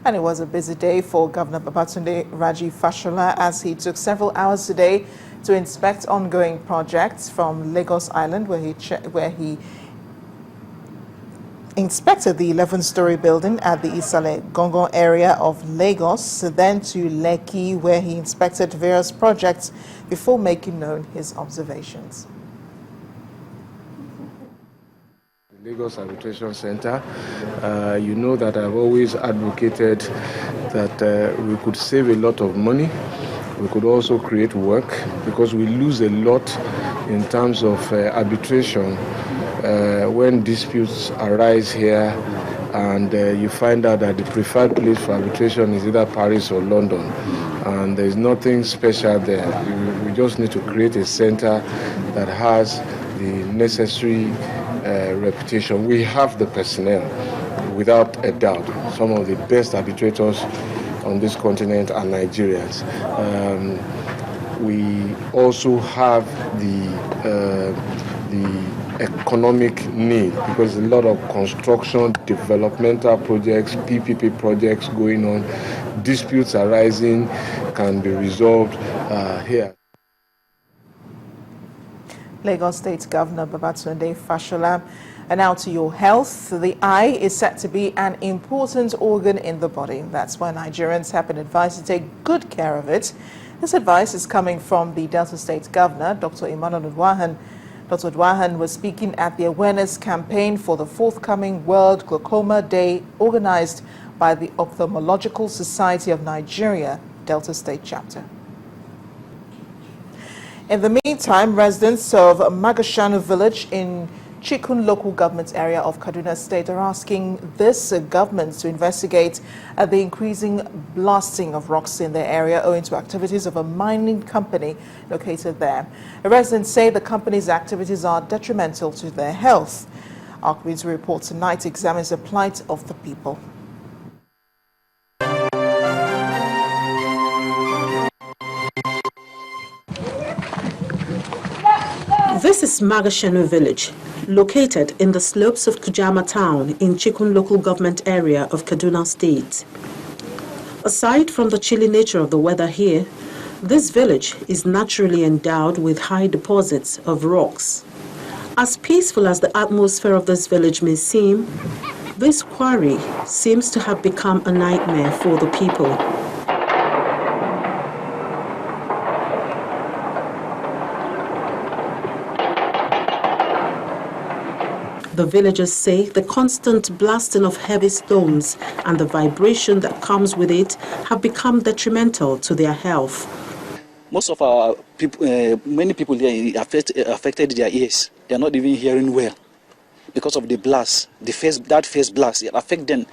And it was a busy day for Governor Pt.3 Fashola as he took several hours today to inspect ongoing projects from Lagos Island, where he inspected the 11-story building at the Isale Gongon area of Lagos, then to Lekki, where he inspected various projects before making known his observations. Lagos Arbitration Center, you know that I've always advocated that we could save a lot of money. We could also create work because we lose a lot in terms of arbitration when disputes arise here and you find out that the preferred place for arbitration is either Paris or London, and there's nothing special there. We just need to create a center that has the necessary reputation. We have the personnel, without a doubt. Some of the best arbitrators on this continent are Nigerians. We also have the economic need because a lot of construction, developmental projects, PPP projects going on. Disputes arising can be resolved here. Lagos State Governor Pt.3 Fashola. And now to your health. The eye is said to be an important organ in the body. That's why Nigerians have been advised to take good care of it. This advice is coming from the Delta State Governor, Dr. Emmanuel Udwahan. Dr. Udwahan was speaking at the awareness campaign for the forthcoming World Glaucoma Day organized by the Ophthalmological Society of Nigeria, Delta State Chapter. In the meantime, residents of Magashanu village in Chikun local government area of Kaduna State are asking this government to investigate the increasing blasting of rocks in their area owing to activities of a mining company located there. The residents say the company's activities are detrimental to their health. Our community report tonight examines the plight of the people. This is Magashanu village, located in the slopes of Kujama town in Chikun local government area of Kaduna State. Aside from the chilly nature of the weather here, this village is naturally endowed with high deposits of rocks. As peaceful as the atmosphere of this village may seem, this quarry seems to have become a nightmare for the people. The villagers say the constant blasting of heavy stones and the vibration that comes with it have become detrimental to their health. Most of our people, many people there affected their ears. They are not even hearing well because of the blast. That face blast, it affect them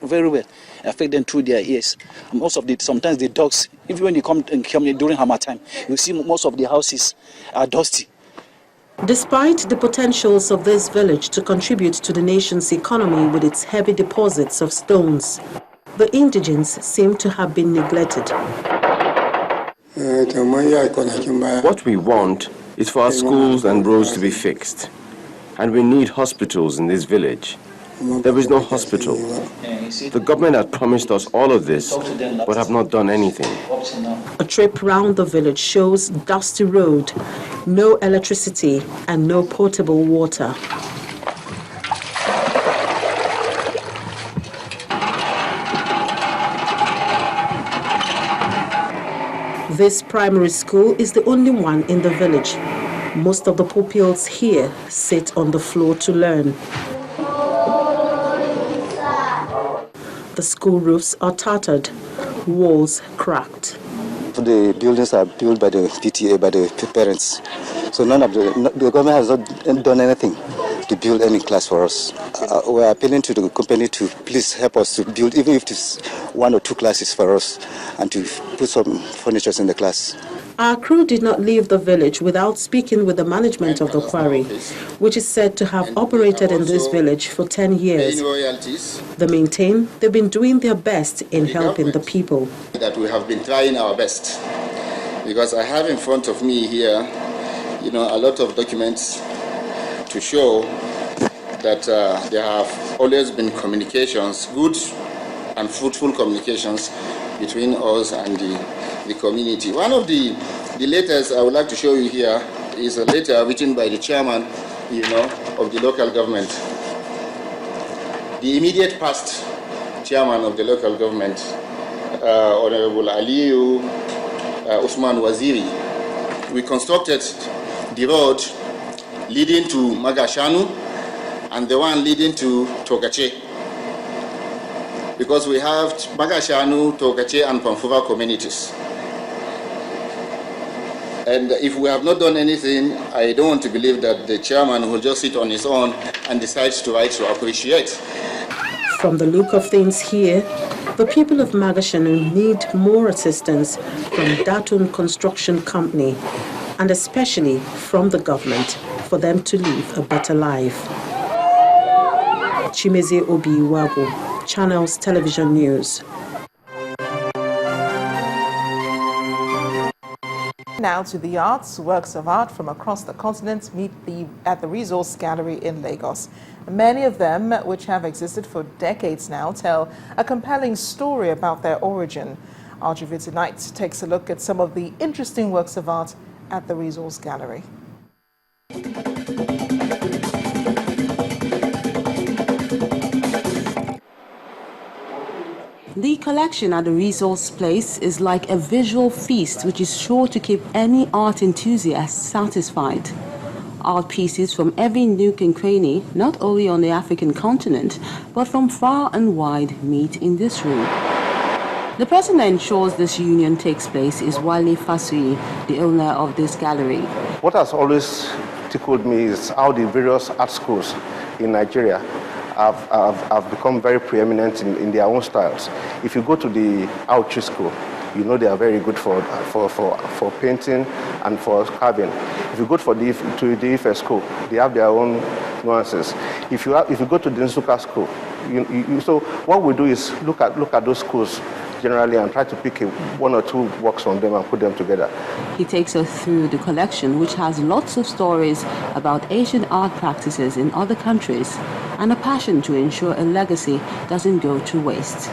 very well. Affect them through their ears. And sometimes the dogs, even when you come during hammer time, you see most of the houses are dusty. Despite the potentials of this village to contribute to the nation's economy with its heavy deposits of stones, the indigents seem to have been neglected. What we want is for our schools and roads to be fixed. And we need hospitals in this village. There is no hospital. The government had promised us all of this, but have not done anything. A trip round the village shows dusty road, no electricity, and no potable water. This primary school is the only one in the village. Most of the pupils here sit on the floor to learn. The school roofs are tattered, walls cracked. The buildings are built by the PTA, by the parents. So the government has not done anything to build any class for us. We are appealing to the company to please help us to build, even if it's 1 or 2 classes for us, and to put some furniture in the class. Our crew did not leave the village without speaking with the management of the quarry, which is said to have operated in this village for 10 years. They maintain they've been doing their best in helping the people. That we have been trying our best, because I have in front of me here, a lot of documents to show that there have always been communications, good and fruitful communications between us and the community. One of the letters I would like to show you here is a letter written by the chairman, of the local government. The immediate past chairman of the local government, Honorable Aliyu Usman Waziri. We constructed the road leading to Magashanu and the one leading to Tokache, because we have Magashanu, Tokache, and Pamfuva communities. And if we have not done anything, I don't want to believe that the chairman will just sit on his own and decide to write to appreciate. From the look of things here, the people of Magashanu need more assistance from Datun Construction Company, and especially from the government, for them to live a better life. Chimeze Obi-Iwabu, Channels Television News. Now to the arts. Works of art from across the continent meet at the Resource Gallery in Lagos. Many of them, which have existed for decades now, tell a compelling story about their origin. Our review tonight takes a look at some of the interesting works of art at the Resource Gallery. The collection at the Resource Place is like a visual feast which is sure to keep any art enthusiast satisfied. Art pieces from every nook and cranny, not only on the African continent, but from far and wide, meet in this room. The person that ensures this union takes place is Wale Fasui, the owner of this gallery. What has always tickled me is how the various art schools in Nigeria have become very preeminent in their own styles. If you go to the Auchi school, you know they are very good for painting and for carving. If you go to the Ife school, they have their own nuances. If you go to the Nsukka school, so what we do is look at those schools generally and try to pick one or two works from them and put them together. He takes us through the collection, which has lots of stories about Asian art practices in other countries and a passion to ensure a legacy doesn't go to waste.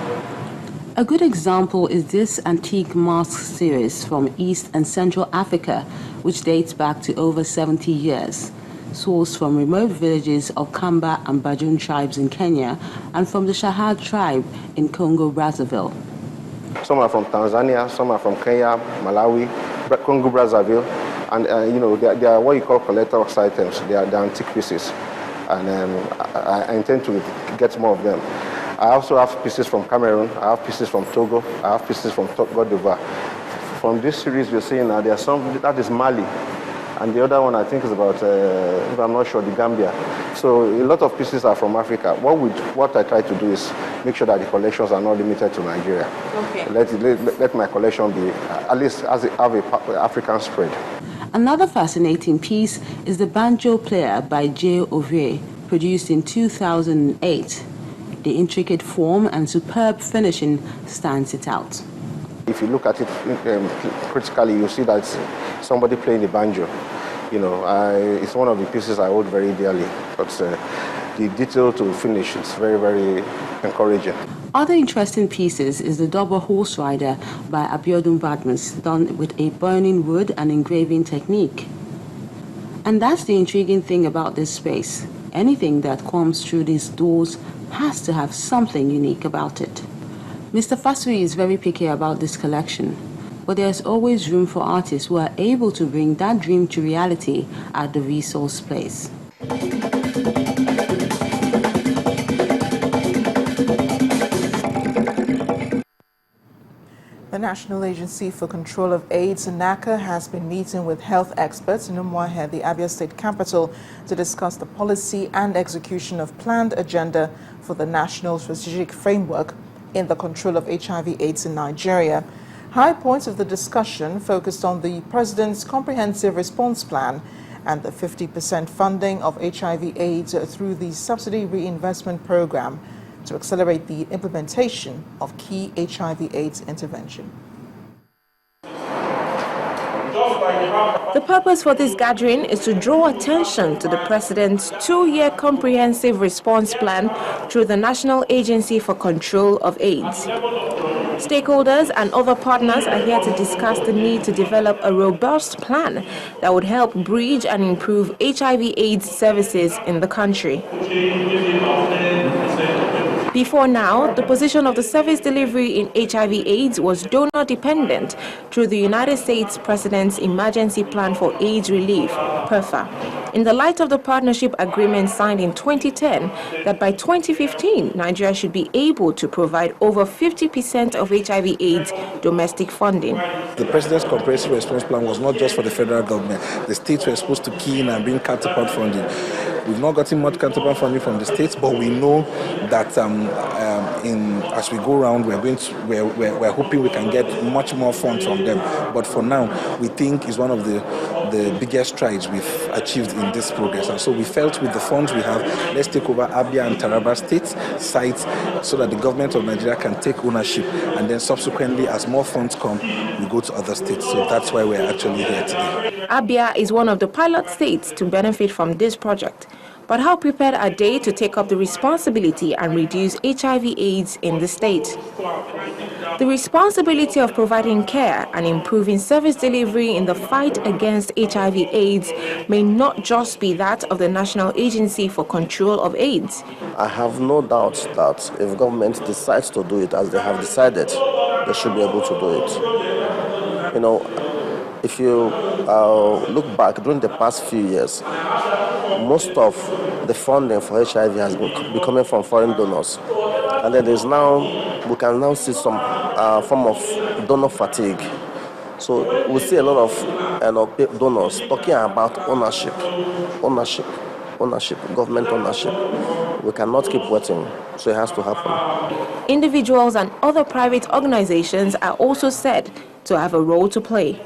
A good example is this antique mask series from East and Central Africa, which dates back to over 70 years. Sourced from remote villages of Kamba and Bajun tribes in Kenya and from the Shahad tribe in Congo-Brazzaville. Some are from Tanzania, some are from Kenya, Malawi, Congo-Brazzaville, and they are what you call collector's items. They are antique pieces, and I intend to get more of them. I also have pieces from Cameroon, I have pieces from Togo, I have pieces from Côte d'Ivoire. From this series you're seeing now, there are some, that is Mali, and the other one I think is about, if I'm not sure, the Gambia. So a lot of pieces are from Africa. What I try to do is make sure that the collections are not limited to Nigeria. Okay. Let my collection be, at least have an African spread. Another fascinating piece is the banjo player by J. Ovie, produced in 2008. The intricate form and superb finishing stands it out. If you look at it critically, you see that somebody playing the banjo. It's one of the pieces I hold very dearly, but the detail to finish is very, very encouraging. Other interesting pieces is the double horse rider by Abiodun Badmus, done with a burning wood and engraving technique. And that's the intriguing thing about this space. Anything that comes through these doors has to have something unique about it. Mr. Fasui is very picky about this collection, but there's always room for artists who are able to bring that dream to reality at the Resource Place. The National Agency for Control of AIDS, NACA, has been meeting with health experts in Umuahia, the Abia State capital, to discuss the policy and execution of planned agenda for the National Strategic Framework in the control of HIV/AIDS in Nigeria. High points of the discussion focused on the President's Comprehensive Response Plan and the 50% funding of HIV/AIDS through the Subsidy Reinvestment Program to accelerate the implementation of key HIV/AIDS intervention. Just The purpose for this gathering is to draw attention to the President's 2-year comprehensive response plan through the National Agency for Control of AIDS. Stakeholders and other partners are here to discuss the need to develop a robust plan that would help bridge and improve HIV/AIDS services in the country. Before now, the position of the service delivery in HIV/AIDS was donor-dependent through the United States President's Emergency Plan for AIDS Relief, PERFA. In the light of the partnership agreement signed in 2010, that by 2015, Nigeria should be able to provide over 50% of HIV/AIDS domestic funding. The President's Comprehensive Response Plan was not just for the federal government. The states were supposed to key in and bring counterpart funding. We've not gotten much counterpart funding from the states, but we know that as we go around, we're hoping we can get much more funds from them. But for now, we think is one of the biggest strides we've achieved in this progress. And so we felt with the funds we have, let's take over Abia and Taraba states sites so that the government of Nigeria can take ownership. And then subsequently, as more funds come, we go to other states. So that's why we're actually here today. Abia is one of the pilot states to benefit from this project. But how prepared are they to take up the responsibility and reduce HIV/AIDS in the state? The responsibility of providing care and improving service delivery in the fight against HIV/AIDS may not just be that of the National Agency for Control of AIDS. I have no doubt that if government decides to do it as they have decided, they should be able to do it. You know, if you look back during the past few years, most of the funding for HIV has been coming from foreign donors. And then we can now see some form of donor fatigue. So we see a lot of donors talking about ownership, government ownership. We cannot keep waiting, so it has to happen. Individuals and other private organizations are also said to have a role to play.